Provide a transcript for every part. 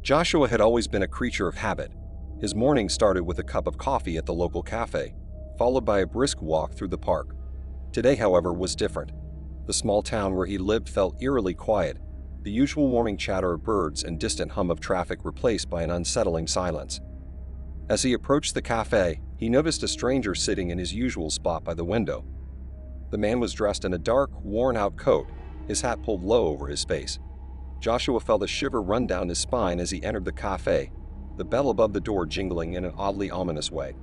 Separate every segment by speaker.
Speaker 1: Joshua had always been a creature of habit. His morning started with a cup of coffee at the local cafe, followed by a brisk walk through the park. Today, however, was different. The small town where he lived felt eerily quiet, the usual morning chatter of birds and distant hum of traffic replaced by an unsettling silence. As he approached the cafe, he noticed a stranger sitting in his usual spot by the window. The man was dressed in a dark, worn-out coat, his hat pulled low over his face. Joshua felt a shiver run down his spine as he entered the cafe, the bell above the door jingling in an oddly ominous way.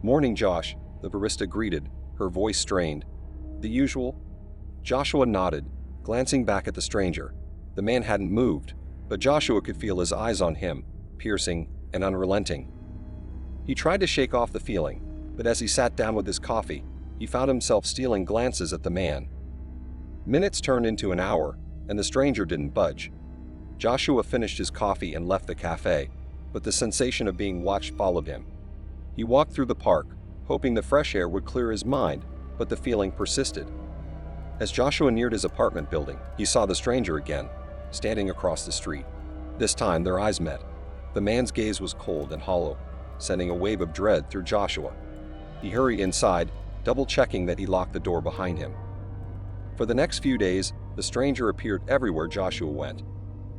Speaker 1: "Morning, Josh," the barista greeted, her voice strained. "The usual?" Joshua nodded, glancing back at the stranger. The man hadn't moved, but Joshua could feel his eyes on him, piercing and unrelenting. He tried to shake off the feeling, but as he sat down with his coffee, he found himself stealing glances at the man. Minutes turned into an hour, and the stranger didn't budge. Joshua finished his coffee and left the cafe, but the sensation of being watched followed him. He walked through the park, hoping the fresh air would clear his mind, but the feeling persisted. As Joshua neared his apartment building, he saw the stranger again, standing across the street. This time their eyes met. The man's gaze was cold and hollow, sending a wave of dread through Joshua. He hurried inside, double-checking that he locked the door behind him. For the next few days, the stranger appeared everywhere Joshua went.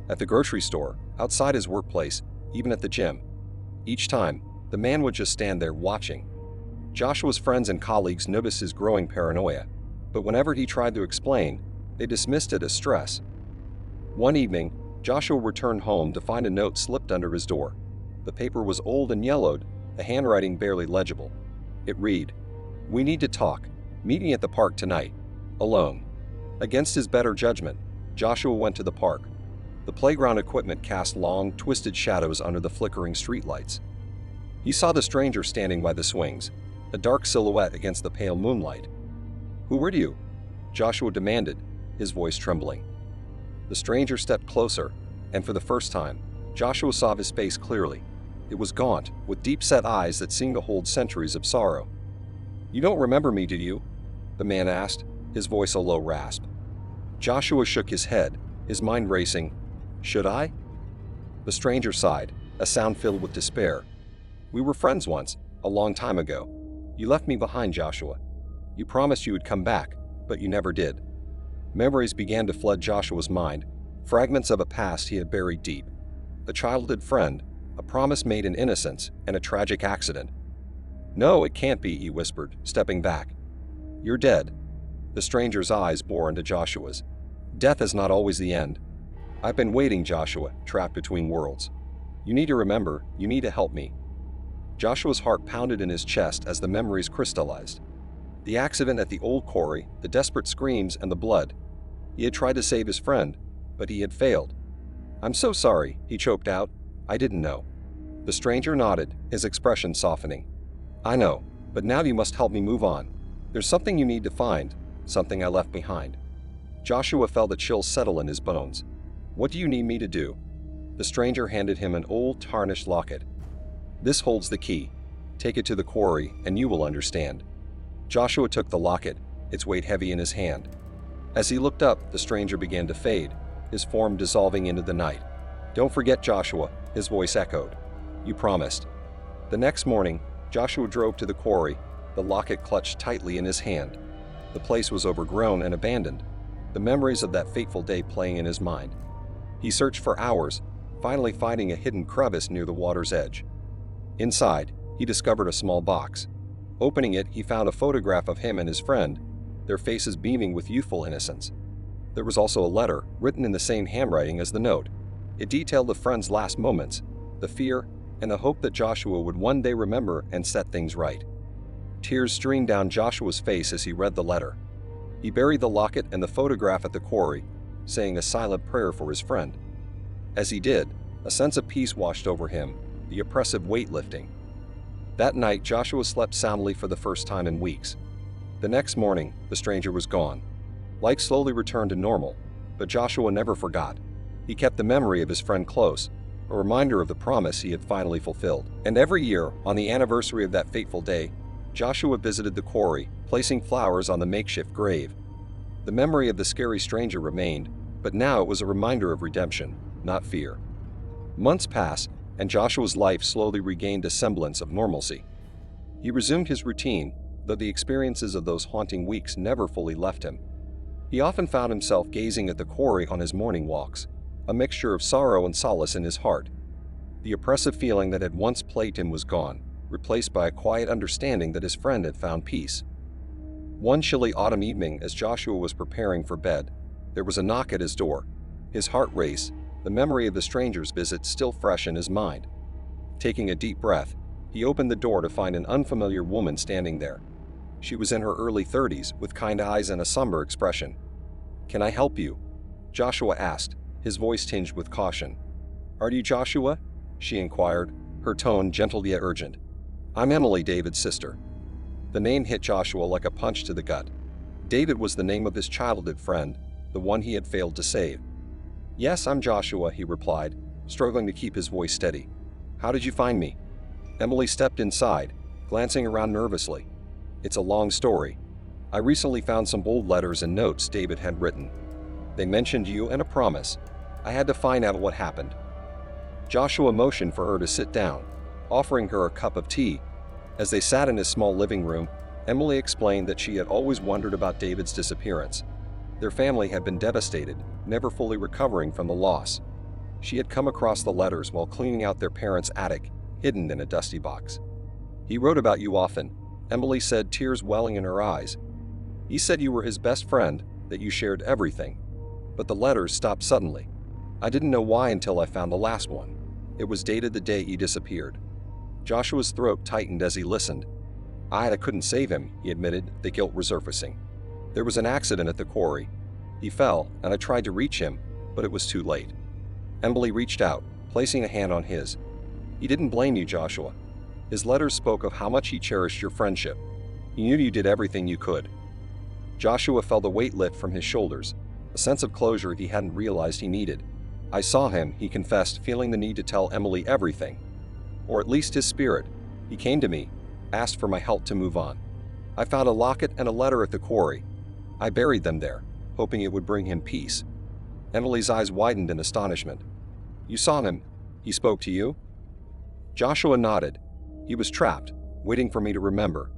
Speaker 1: At the grocery store, outside his workplace, even at the gym. Each time, the man would just stand there watching. Joshua's friends and colleagues noticed his growing paranoia, but whenever he tried to explain, they dismissed it as stress. One evening, Joshua returned home to find a note slipped under his door. The paper was old and yellowed, the handwriting barely legible. It read, "We need to talk. Meet me at the park tonight. Alone." Against his better judgment, Joshua went to the park. The playground equipment cast long, twisted shadows under the flickering streetlights. He saw the stranger standing by the swings, a dark silhouette against the pale moonlight. "Who were you?" Joshua demanded, his voice trembling. The stranger stepped closer, and for the first time, Joshua saw his face clearly. It was gaunt, with deep-set eyes that seemed to hold centuries of sorrow. "You don't remember me, do you?" the man asked, his voice a low rasp. Joshua shook his head, his mind racing. "Should I?" The stranger sighed, a sound filled with despair. "We were friends once, a long time ago. You left me behind, Joshua. You promised you would come back, but you never did." Memories began to flood Joshua's mind, fragments of a past he had buried deep. A childhood friend, a promise made in innocence, and a tragic accident. "No, it can't be," he whispered, stepping back. "You're dead." The stranger's eyes bore into Joshua's. "Death is not always the end. I've been waiting, Joshua, trapped between worlds. You need to remember, you need to help me." Joshua's heart pounded in his chest as the memories crystallized. The accident at the old quarry, the desperate screams, and the blood. He had tried to save his friend, but he had failed. "I'm so sorry," he choked out. "I didn't know." The stranger nodded, his expression softening. "I know, but now you must help me move on. There's something you need to find, something I left behind." Joshua felt a chill settle in his bones. "What do you need me to do?" The stranger handed him an old, tarnished locket. "This holds the key. Take it to the quarry, and you will understand." Joshua took the locket, its weight heavy in his hand. As he looked up, the stranger began to fade, his form dissolving into the night. "Don't forget, Joshua," his voice echoed. "You promised." The next morning, Joshua drove to the quarry, the locket clutched tightly in his hand. The place was overgrown and abandoned, the memories of that fateful day playing in his mind. He searched for hours, finally finding a hidden crevice near the water's edge. Inside, he discovered a small box. Opening it, he found a photograph of him and his friend, their faces beaming with youthful innocence. There was also a letter, written in the same handwriting as the note. It detailed the friend's last moments, the fear, and the hope that Joshua would one day remember and set things right. Tears streamed down Joshua's face as he read the letter. He buried the locket and the photograph at the quarry, saying a silent prayer for his friend. As he did, a sense of peace washed over him, the oppressive weight lifting. That night, Joshua slept soundly for the first time in weeks. The next morning, the stranger was gone. Life slowly returned to normal, but Joshua never forgot. He kept the memory of his friend close, a reminder of the promise he had finally fulfilled. And every year, on the anniversary of that fateful day, Joshua visited the quarry, placing flowers on the makeshift grave. The memory of the scary stranger remained, but now it was a reminder of redemption, not fear. Months passed, and Joshua's life slowly regained a semblance of normalcy. He resumed his routine, though the experiences of those haunting weeks never fully left him. He often found himself gazing at the quarry on his morning walks, a mixture of sorrow and solace in his heart. The oppressive feeling that had once plagued him was gone, replaced by a quiet understanding that his friend had found peace. One chilly autumn evening, as Joshua was preparing for bed, there was a knock at his door. His heart raced, the memory of the stranger's visit still fresh in his mind. Taking a deep breath, he opened the door to find an unfamiliar woman standing there. She was in her early 30s, with kind eyes and a somber expression. "Can I help you?" Joshua asked, his voice tinged with caution. "Are you Joshua?" she inquired, her tone gentle yet urgent. "I'm Emily, David's sister." The name hit Joshua like a punch to the gut. David was the name of his childhood friend, the one he had failed to save. "Yes, I'm Joshua," he replied, struggling to keep his voice steady. "How did you find me?" Emily stepped inside, glancing around nervously. "It's a long story. I recently found some old letters and notes David had written. They mentioned you and a promise. I had to find out what happened." Joshua motioned for her to sit down, offering her a cup of tea. As they sat in his small living room, Emily explained that she had always wondered about David's disappearance. Their family had been devastated, never fully recovering from the loss. She had come across the letters while cleaning out their parents' attic, hidden in a dusty box. "He wrote about you often," Emily said, tears welling in her eyes. "He said you were his best friend, that you shared everything. But the letters stopped suddenly. I didn't know why until I found the last one. It was dated the day he disappeared." Joshua's throat tightened as he listened. "I couldn't save him," he admitted, the guilt resurfacing. "There was an accident at the quarry. He fell, and I tried to reach him, but it was too late." Emily reached out, placing a hand on his. "He didn't blame you, Joshua. His letters spoke of how much he cherished your friendship. He knew you did everything you could." Joshua felt the weight lift from his shoulders, a sense of closure he hadn't realized he needed. "I saw him," he confessed, feeling the need to tell Emily everything. Or at least his spirit. "He came to me, asked for my help to move on. I found a locket and a letter at the quarry. I buried them there, hoping it would bring him peace." Emily's eyes widened in astonishment. "You saw him? He spoke to you?" Joshua nodded. "He was trapped, waiting for me to remember.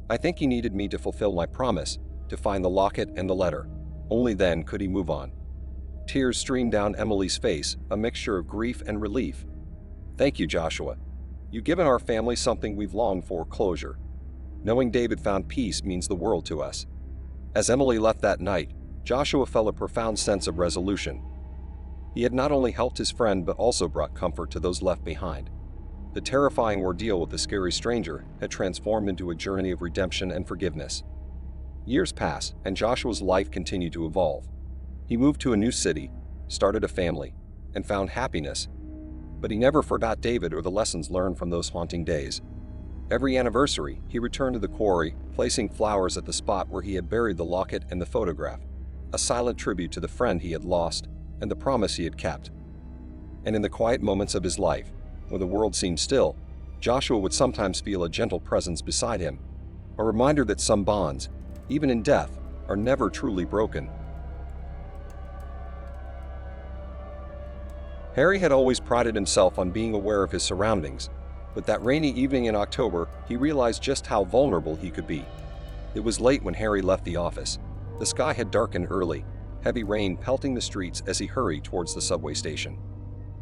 Speaker 1: I think he needed me to fulfill my promise, to find the locket and the letter. Only then could he move on." Tears streamed down Emily's face, a mixture of grief and relief. "Thank you, Joshua. You've given our family something we've longed for, closure. Knowing David found peace means the world to us." As Emily left that night, Joshua felt a profound sense of resolution. He had not only helped his friend but also brought comfort to those left behind. The terrifying ordeal with the scary stranger had transformed into a journey of redemption and forgiveness. Years passed, and Joshua's life continued to evolve. He moved to a new city, started a family, and found happiness. But he never forgot David or the lessons learned from those haunting days. Every anniversary, he returned to the quarry, placing flowers at the spot where he had buried the locket and the photograph, a silent tribute to the friend he had lost and the promise he had kept. And in the quiet moments of his life, when the world seemed still, Joshua would sometimes feel a gentle presence beside him, a reminder that some bonds, even in death, are never truly broken. Harry had always prided himself on being aware of his surroundings, but that rainy evening in October, he realized just how vulnerable he could be. It was late when Harry left the office. The sky had darkened early, heavy rain pelting the streets as he hurried towards the subway station.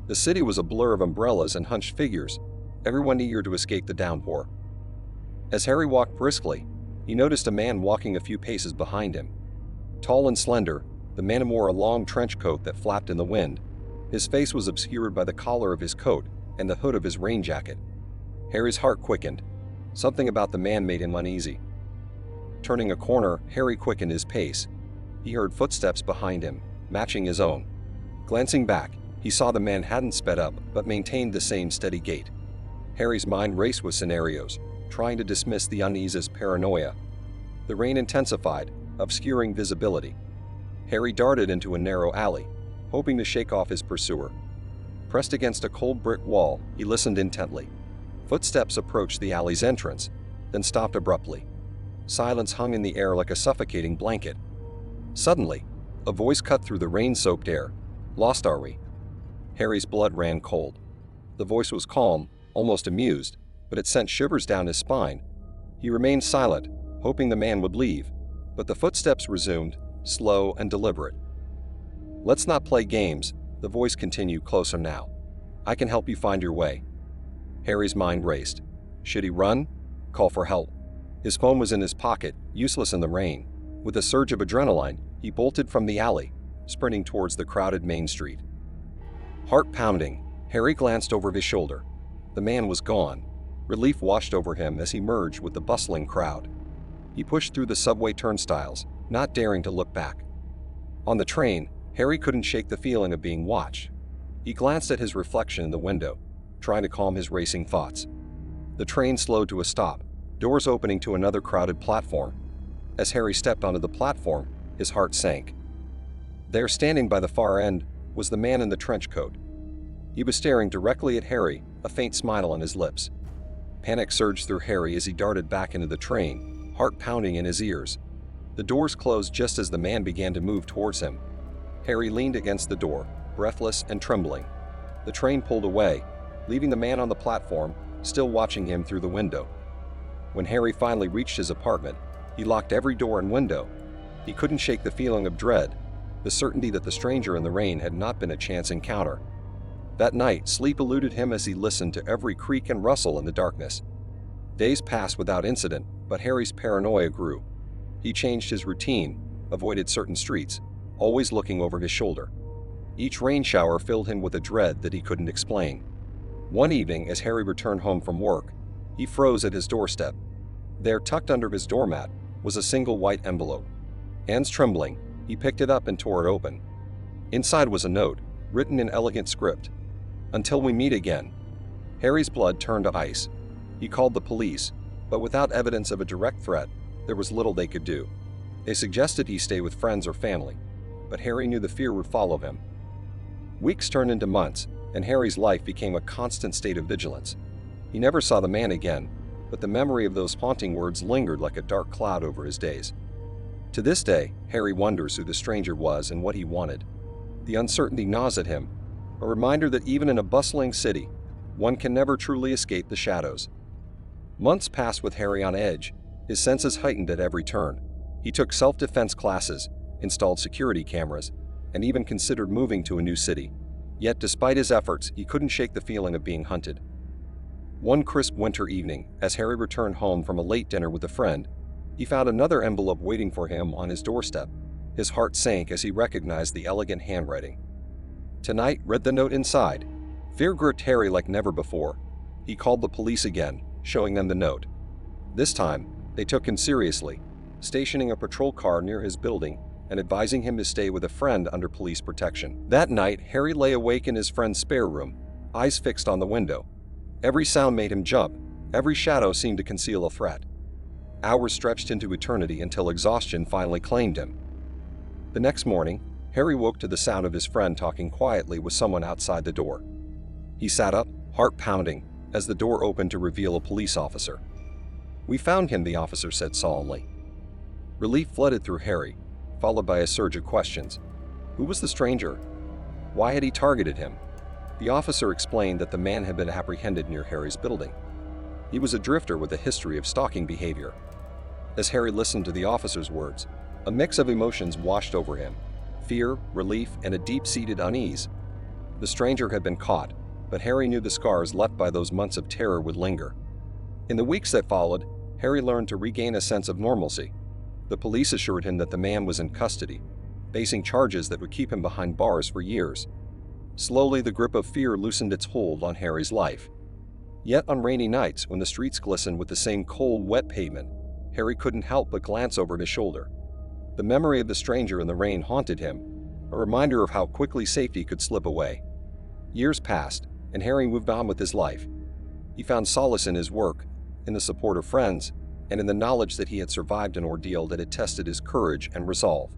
Speaker 1: The city was a blur of umbrellas and hunched figures, everyone eager to escape the downpour. As Harry walked briskly, he noticed a man walking a few paces behind him. Tall and slender, the man wore a long trench coat that flapped in the wind. His face was obscured by the collar of his coat and the hood of his rain jacket. Harry's heart quickened. Something about the man made him uneasy. Turning a corner, Harry quickened his pace. He heard footsteps behind him, matching his own. Glancing back, he saw the man hadn't sped up, but maintained the same steady gait. Harry's mind raced with scenarios, trying to dismiss the unease as paranoia. The rain intensified, obscuring visibility. Harry darted into a narrow alley, hoping to shake off his pursuer. Pressed against a cold brick wall, he listened intently. Footsteps approached the alley's entrance, then stopped abruptly. Silence hung in the air like a suffocating blanket. Suddenly, A voice cut through the rain-soaked air. "Lost, are we?" Harry's blood ran cold. The voice was calm, almost amused, but it sent shivers down his spine. He remained silent, hoping the man would leave, but the footsteps resumed, slow and deliberate. "Let's not play games," the voice continued, closer now. "I can help you find your way." Harry's mind raced. Should he run? Call for help? His phone was in his pocket, useless in the rain. With a surge of adrenaline, he bolted from the alley, sprinting towards the crowded main street. Heart pounding, Harry glanced over his shoulder. The man was gone. Relief washed over him as he merged with the bustling crowd. He pushed through the subway turnstiles, not daring to look back. On the train, Harry couldn't shake the feeling of being watched. He glanced at his reflection in the window, trying to calm his racing thoughts. The train slowed to a stop, doors opening to another crowded platform. As Harry stepped onto the platform, his heart sank. There, standing by the far end, was the man in the trench coat. He was staring directly at Harry, a faint smile on his lips. Panic surged through Harry as he darted back into the train, heart pounding in his ears. The doors closed just as the man began to move towards him. Harry leaned against the door, breathless and trembling. The train pulled away, leaving the man on the platform, still watching him through the window. When Harry finally reached his apartment, he locked every door and window. He couldn't shake the feeling of dread, the certainty that the stranger in the rain had not been a chance encounter. That night, sleep eluded him as he listened to every creak and rustle in the darkness. Days passed without incident, but Harry's paranoia grew. He changed his routine, avoided certain streets, always looking over his shoulder. Each rain shower filled him with a dread that he couldn't explain. One evening, as Harry returned home from work, he froze at his doorstep. There, tucked under his doormat, was a single white envelope. Hands trembling, he picked it up and tore it open. Inside was a note, written in elegant script. "Until we meet again." Harry's blood turned to ice. He called the police, but without evidence of a direct threat, there was little they could do. They suggested he stay with friends or family, but Harry knew the fear would follow him. Weeks turned into months, and Harry's life became a constant state of vigilance. He never saw the man again, but the memory of those haunting words lingered like a dark cloud over his days. To this day, Harry wonders who the stranger was and what he wanted. The uncertainty gnaws at him, a reminder that even in a bustling city, one can never truly escape the shadows. Months passed with Harry on edge, his senses heightened at every turn. He took self-defense classes, installed security cameras, and even considered moving to a new city. Yet despite his efforts, he couldn't shake the feeling of being hunted. One crisp winter evening, as Harry returned home from a late dinner with a friend, he found another envelope waiting for him on his doorstep. His heart sank as he recognized the elegant handwriting. "Tonight," read the note inside. Fear gripped Harry like never before. He called the police again, showing them the note. This time, they took him seriously, stationing a patrol car near his building and advising him to stay with a friend under police protection. That night, Harry lay awake in his friend's spare room, eyes fixed on the window. Every sound made him jump, every shadow seemed to conceal a threat. Hours stretched into eternity until exhaustion finally claimed him. The next morning, Harry woke to the sound of his friend talking quietly with someone outside the door. He sat up, heart pounding, as the door opened to reveal a police officer. "We found him," the officer said solemnly. Relief flooded through Harry, followed by a surge of questions. Who was the stranger? Why had he targeted him? The officer explained that the man had been apprehended near Harry's building. He was a drifter with a history of stalking behavior. As Harry listened to the officer's words, a mix of emotions washed over him: fear, relief, and a deep-seated unease. The stranger had been caught, but Harry knew the scars left by those months of terror would linger. In the weeks that followed, Harry learned to regain a sense of normalcy. The police assured him that the man was in custody, facing charges that would keep him behind bars for years. Slowly, the grip of fear loosened its hold on Harry's life. Yet on rainy nights, when the streets glistened with the same cold, wet pavement, Harry couldn't help but glance over his shoulder. The memory of the stranger in the rain haunted him, a reminder of how quickly safety could slip away. Years passed, and Harry moved on with his life. He found solace in his work, in the support of friends, and in the knowledge that he had survived an ordeal that had tested his courage and resolve.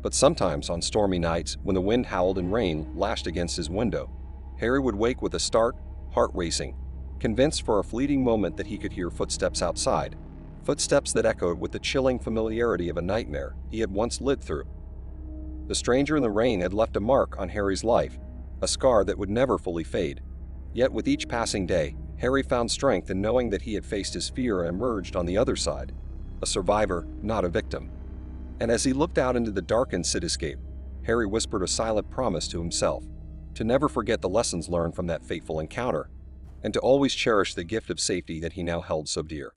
Speaker 1: But sometimes, on stormy nights, when the wind howled and rain lashed against his window, Harry would wake with a start, heart racing, convinced for a fleeting moment that he could hear footsteps outside, footsteps that echoed with the chilling familiarity of a nightmare he had once lived through. The stranger in the rain had left a mark on Harry's life, a scar that would never fully fade. Yet with each passing day, Harry found strength in knowing that he had faced his fear and emerged on the other side, a survivor, not a victim. And as he looked out into the darkened cityscape, Harry whispered a silent promise to himself, to never forget the lessons learned from that fateful encounter, and to always cherish the gift of safety that he now held so dear.